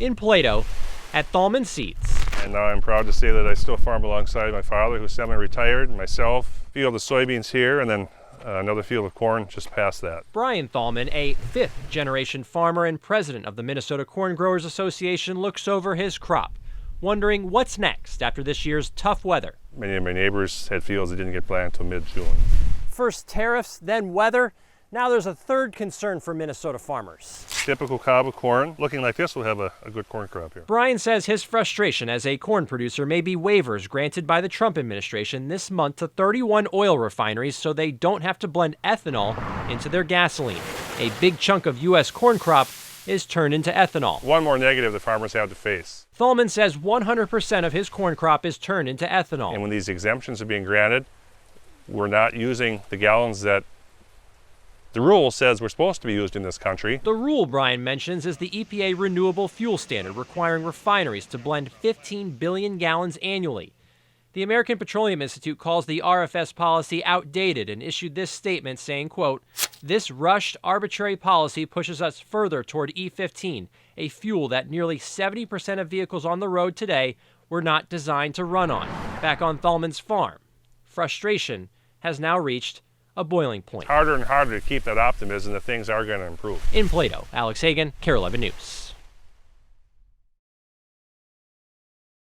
In Plato, at Thalman Seeds. And now I'm proud to say that I still farm alongside my father, who's semi-retired, and myself. Field of soybeans here, and then another field of corn just past that. Brian Thalman, a fifth-generation farmer and president of the Minnesota Corn Growers Association, looks over his crop, wondering what's next after this year's tough weather. Many of my neighbors had fields that didn't get planted until mid-June. First tariffs, then weather. Now there's a third concern for Minnesota farmers. Typical cob of corn. Looking like this, we'll have a good corn crop here. Brian says his frustration as a corn producer may be waivers granted by the Trump administration this month to 31 oil refineries so they don't have to blend ethanol into their gasoline. A big chunk of U.S. corn crop is turned into ethanol. One more negative the farmers have to face. Thalman says 100% of his corn crop is turned into ethanol. And when these exemptions are being granted, we're not using the gallons that the rule says we're supposed to be used in this country. The rule Brian mentions is the EPA Renewable Fuel Standard, requiring refineries to blend 15 billion gallons annually. The American Petroleum Institute calls the RFS policy outdated and issued this statement saying, quote, "This rushed, arbitrary policy pushes us further toward E15, a fuel that nearly 70% of vehicles on the road today were not designed to run on." Back on Thalman's farm, frustration has now reached a boiling point. Harder and harder to keep that optimism that things are going to improve. In Plato, Alex Hagan, KARE 11 News.